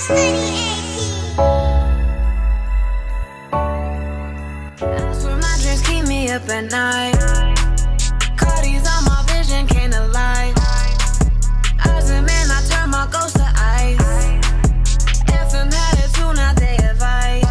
That's where my dreams keep me up at night. Cardi's on my vision, can't lie. As a man, I turn my ghost to ice. FM had it too, now they advise.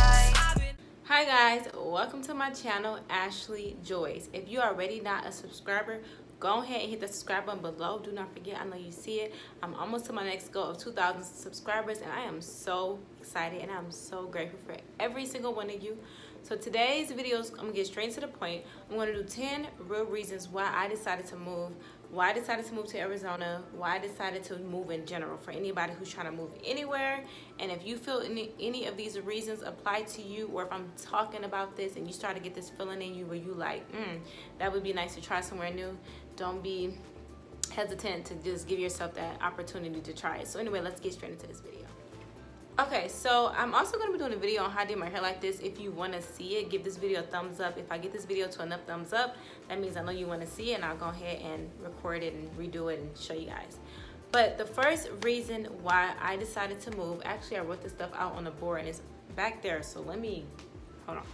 Hi guys, welcome to my channel, Ashley Joyce. If you are already not a subscriber, go ahead and hit the subscribe button below. Do not forget, I know you see it. I'm almost to my next goal of 2,000 subscribers, and I am so excited and I'm so grateful for every single one of you. So today's videos, I'm gonna get straight to the point. I'm gonna do 10 real reasons why I decided to move, why I decided to move to Arizona, why I decided to move in general for anybody who's trying to move anywhere. And if you feel any of these reasons apply to you, or if I'm talking about this and you start to get this feeling in you where you like, that would be nice to try somewhere new, don't be hesitant to just give yourself that opportunity to try it. So anyway, let's get straight into this video. Okay, so I'm also going to be doing a video on how I did my hair like this. If you want to see it, give this video a thumbs up. If I get this video to enough thumbs up, that means I know you want to see it, and I'll go ahead and record it and redo it and show you guys. But the first reason why I decided to move, actually I wrote this stuff out on the board and it's back there, so let me, hold on.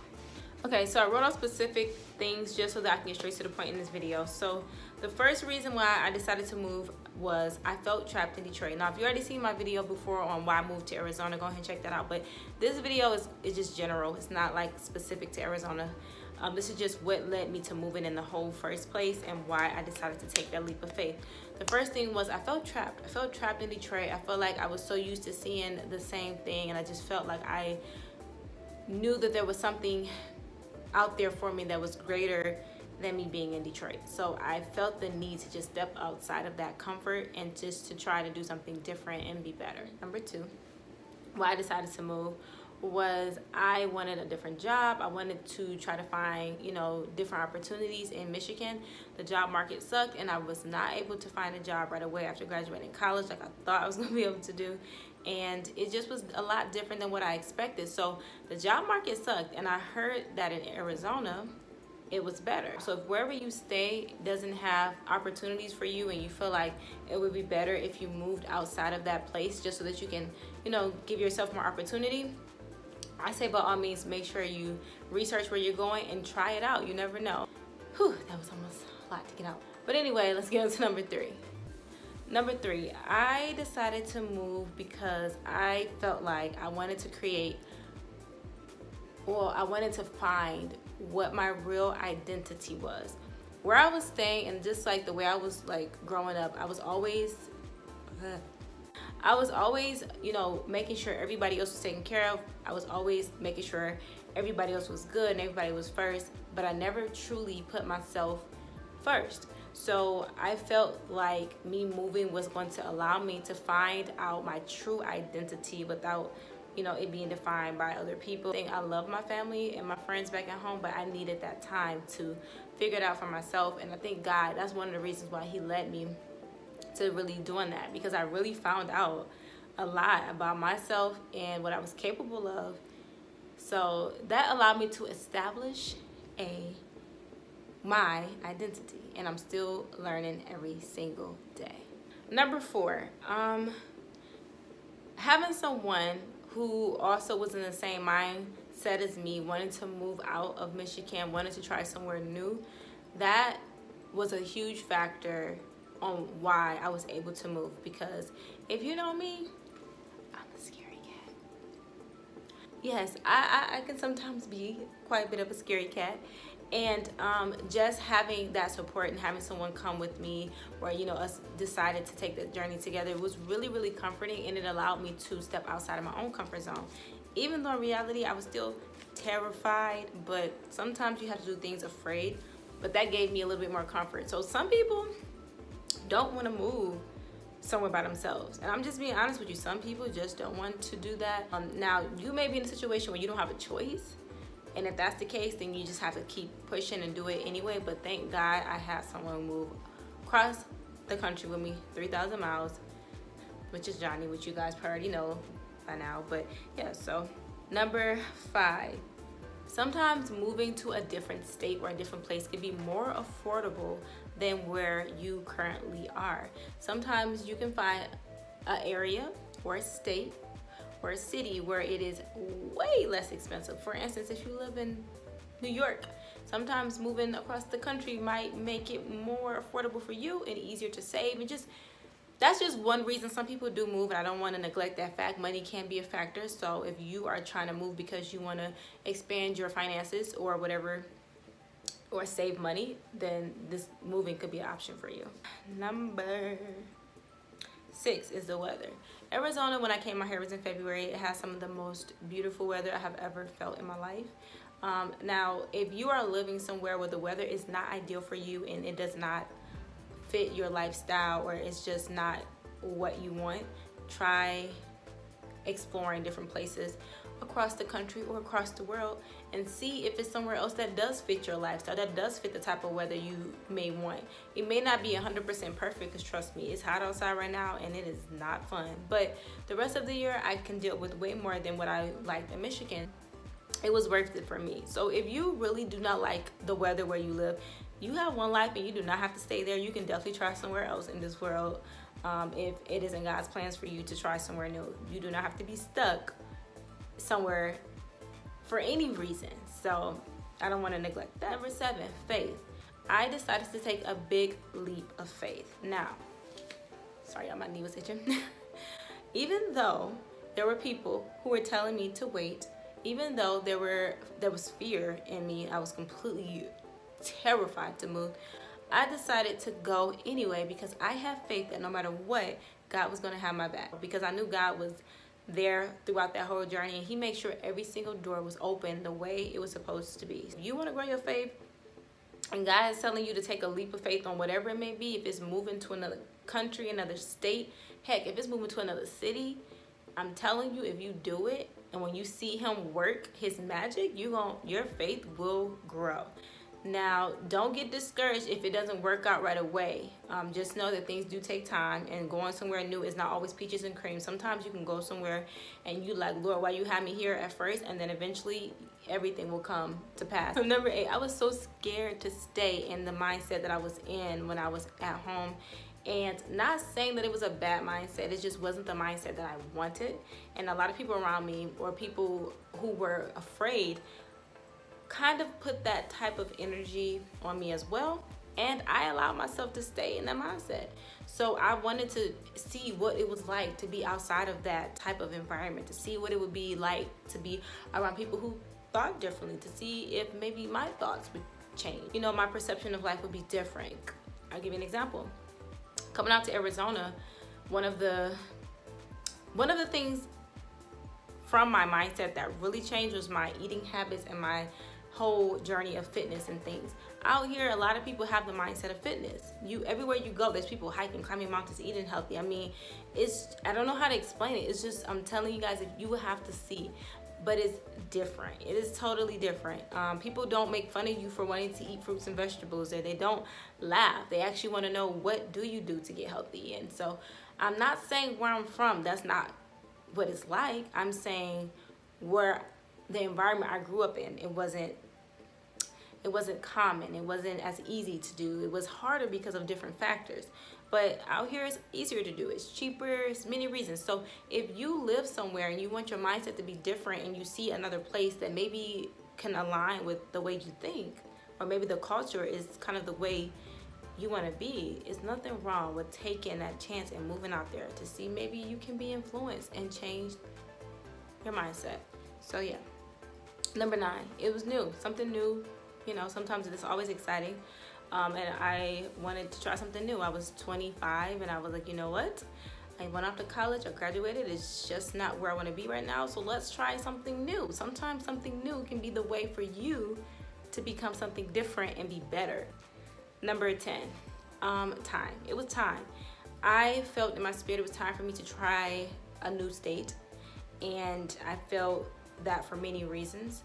Okay, so I wrote out specific things just so that I can get straight to the point in this video. So the first reason why I decided to move was I felt trapped in Detroit. Now, if you already seen my video before on why I moved to Arizona, go ahead and check that out. But this video is just general. It's not like specific to Arizona. This is just what led me to moving in the whole first place and why I decided to take that leap of faith. The first thing was I felt trapped. I felt trapped in Detroit. I felt like I was so used to seeing the same thing, and I just felt like I knew that there was something out there for me that was greater than me being in Detroit. So I felt the need to just step outside of that comfort and just to try to do something different and be better. Number two, why I decided to move was I wanted a different job. I wanted to try to find, different opportunities in Michigan. The job market sucked and I was not able to find a job right away after graduating college like I thought I was gonna be able to do. And it just was a lot different than what I expected. So the job market sucked, and I heard that in Arizona it was better. So if wherever you stay doesn't have opportunities for you and you feel like it would be better if you moved outside of that place just so that you can, give yourself more opportunity, I say by all means make sure you research where you're going and try it out. You never know. Whew, that was almost a lot to get out. But anyway, let's get on to number three. Number three, I decided to move because I felt like I wanted to I wanted to find what my real identity was. Where I was staying and just like the way I was like growing up, I was always, making sure everybody else was taken care of. I was always making sure everybody else was good and everybody was first, but I never truly put myself first. So I felt like me moving was going to allow me to find out my true identity without, it being defined by other people. I love my family and my friends back at home, but I needed that time to figure it out for myself. And I think God, that's one of the reasons why he led me to really doing that, because I really found out a lot about myself and what I was capable of. So that allowed me to establish my identity, and I'm still learning every single day. Number four, having someone who also was in the same mindset as me, wanted to move out of Michigan, wanted to try somewhere new, that was a huge factor on why I was able to move. Because if you know me, I'm a scary cat. Yes, I can sometimes be quite a bit of a scary cat. And just having that support and having someone come with me, or us decided to take the journey together, was really, really comforting, and it allowed me to step outside of my own comfort zone. Even though in reality I was still terrified, but sometimes you have to do things afraid, but that gave me a little bit more comfort. So some people don't want to move somewhere by themselves, and I'm just being honest with you, some people just don't want to do that. Now you may be in a situation where you don't have a choice, and if that's the case, then you just have to keep pushing and do it anyway. But thank God I had someone move across the country with me, 3,000 miles, which is Johnny, which you guys already know by now. But yeah, so number five, sometimes moving to a different state or a different place can be more affordable than where you currently are. Sometimes you can find an area or a state or a city where it is way less expensive. For instance, if you live in New York, sometimes moving across the country might make it more affordable for you and easier to save. And just that's just one reason some people do move, and I don't want to neglect that fact. Money can be a factor. So if you are trying to move because you want to expand your finances or whatever, or save money, then this moving could be an option for you. Number 6 is the weather. Arizona, when I came out here, it was in February. It has some of the most beautiful weather I have ever felt in my life. Now, if you are living somewhere where the weather is not ideal for you and it does not fit your lifestyle, or it's just not what you want, try exploring different places across the country or across the world and see if it's somewhere else that does fit your lifestyle, that does fit the type of weather you may want. It may not be 100% perfect, because trust me, it's hot outside right now and it is not fun. But the rest of the year, I can deal with way more than what I liked in Michigan. It was worth it for me. So if you really do not like the weather where you live, you have one life and you do not have to stay there. You can definitely try somewhere else in this world. If it isn't God's plans for you to try somewhere new, you do not have to be stuck somewhere for any reason. So I don't want to neglect that. Number 7, faith. I decided to take a big leap of faith. Now, sorry, my knee was itching. Even though there were people who were telling me to wait, even though there was fear in me, I was completely terrified to move, I decided to go anyway, because I have faith that no matter what, God was going to have my back, because I knew God was there throughout that whole journey, and he made sure every single door was open the way it was supposed to be. If you want to grow your faith and God is telling you to take a leap of faith on whatever it may be, if it's moving to another country, another state, heck, if it's moving to another city, I'm telling you, if you do it and when you see him work his magic, your faith will grow. Now, don't get discouraged if it doesn't work out right away. Just know that things do take time, and going somewhere new is not always peaches and cream. Sometimes you can go somewhere and you like, Lord, why you have me here at first, and then eventually everything will come to pass. Number 8, I was so scared to stay in the mindset that I was in when I was at home. And not saying that it was a bad mindset, it just wasn't the mindset that I wanted. And a lot of people around me, or people who were afraid, kind of put that type of energy on me as well, and I allowed myself to stay in that mindset. So I wanted to see what it was like to be outside of that type of environment, to see what it would be like to be around people who thought differently, to see if maybe my thoughts would change. You know, my perception of life would be different. I'll give you an example. Coming out to Arizona, one of the things from my mindset that really changed was my eating habits and my whole journey of fitness and things. Out here, a lot of people have the mindset of fitness. Everywhere you go, there's people hiking, climbing mountains, eating healthy. I mean, I don't know how to explain it. It's just, I'm telling you guys, if you would have to see. But it's different. It is totally different. People don't make fun of you for wanting to eat fruits and vegetables, or they don't laugh. They actually want to know, what do you do to get healthy? And so I'm not saying where I'm from, that's not what it's like. I'm saying where the environment I grew up in, it wasn't common. It wasn't as easy to do. It was harder because of different factors. But out here, it's easier to do. It's cheaper. It's many reasons. So if you live somewhere and you want your mindset to be different, and you see another place that maybe can align with the way you think, or maybe the culture is kind of the way you want to be, it's nothing wrong with taking that chance and moving out there to see maybe you can be influenced and change your mindset. So yeah. Number 9, it was new, something new. You know, sometimes it's always exciting. And I wanted to try something new. I was 25 and I was like, you know what? I went off to college, I graduated. It's just not where I want to be right now. So let's try something new. Sometimes something new can be the way for you to become something different and be better. Number 10, time. It was time. I felt in my spirit it was time for me to try a new state. And I felt that for many reasons,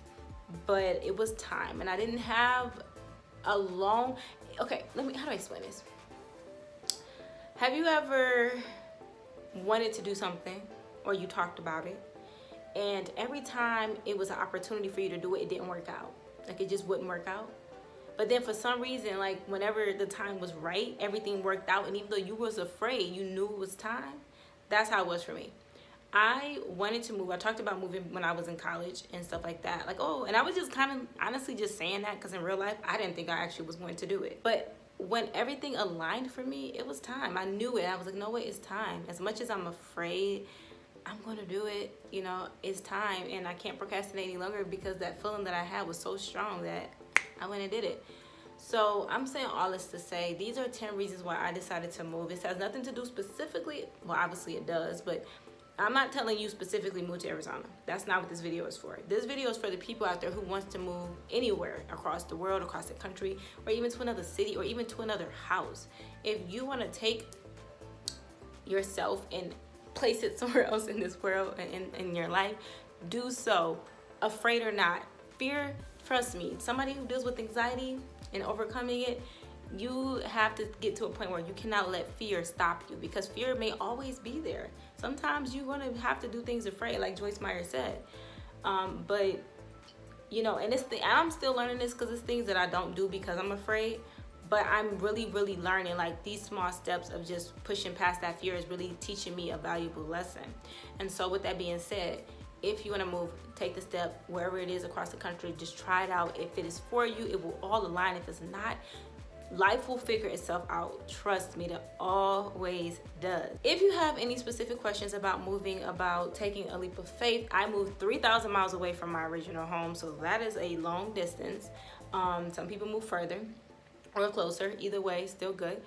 but it was time. And I didn't have a long, okay, how do I explain this? Have you ever wanted to do something, or you talked about it, and every time it was an opportunity for you to do it, it didn't work out? Like, it just wouldn't work out. But then for some reason, like, whenever the time was right, everything worked out. And even though you was afraid, you knew it was time. That's how it was for me. I wanted to move. I talked about moving when I was in college and stuff like that. Like, oh, and I was just kind of honestly just saying that because in real life, I didn't think I actually was going to do it. But when everything aligned for me, it was time. I knew it. I was like, no, wait, it's time. As much as I'm afraid, I'm going to do it. You know, it's time. And I can't procrastinate any longer because that feeling that I had was so strong that I went and did it. So I'm saying all this to say these are 10 reasons why I decided to move. This has nothing to do specifically. Well, obviously it does, but I'm not telling you specifically move to Arizona. That's not what this video is for. This video is for the people out there who wants to move anywhere across the world, across the country, or even to another city, or even to another house. If you want to take yourself and place it somewhere else in this world and in your life, do so, afraid or not. Fear, trust me, somebody who deals with anxiety and overcoming it, you have to get to a point where you cannot let fear stop you, because fear may always be there. Sometimes you're going to have to do things afraid, like Joyce Meyer said. But, you know, and I'm still learning this because it's things that I don't do because I'm afraid. But I'm really, really learning, like, these small steps of just pushing past that fear is really teaching me a valuable lesson. And so with that being said, if you want to move, take the step wherever it is across the country. Just try it out. If it is for you, it will all align. If it's not, life will figure itself out. Trust me, that always does. If you have any specific questions about moving, about taking a leap of faith, I moved 3,000 miles away from my original home, so that is a long distance. Some people move further or closer. Either way, still good.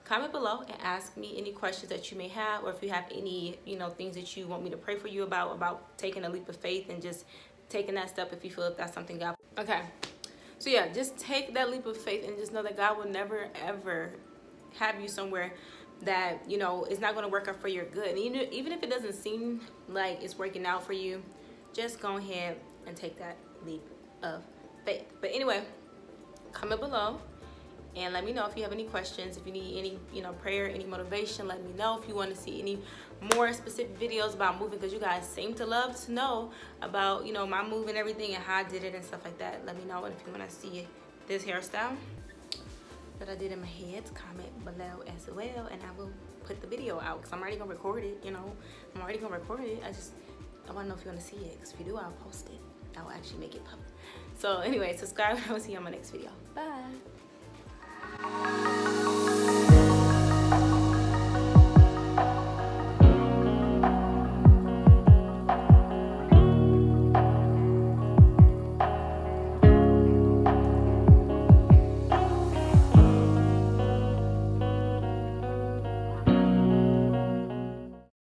Comment below and ask me any questions that you may have, or if you have any, you know, things that you want me to pray for you about taking a leap of faith and just taking that step if you feel if that's something God. Okay. So yeah, just take that leap of faith and just know that God will never, ever have you somewhere that, you know, is not going to work out for your good. And even if it doesn't seem like it's working out for you, just go ahead and take that leap of faith. But anyway, comment below and let me know if you have any questions. If you need any, you know, prayer, any motivation, let me know. If you want to see any more specific videos about moving, because you guys seem to love to know about, you know, my move and everything and how I did it and stuff like that, let me know. And if you want to see this hairstyle that I did in my head, comment below as well, and I will put the video out because I'm already gonna record it. You know, I'm already gonna record it. I want to know if you want to see it, because if you do, I'll post it. I will actually make it public. So anyway, subscribe and I will see you on my next video. Bye.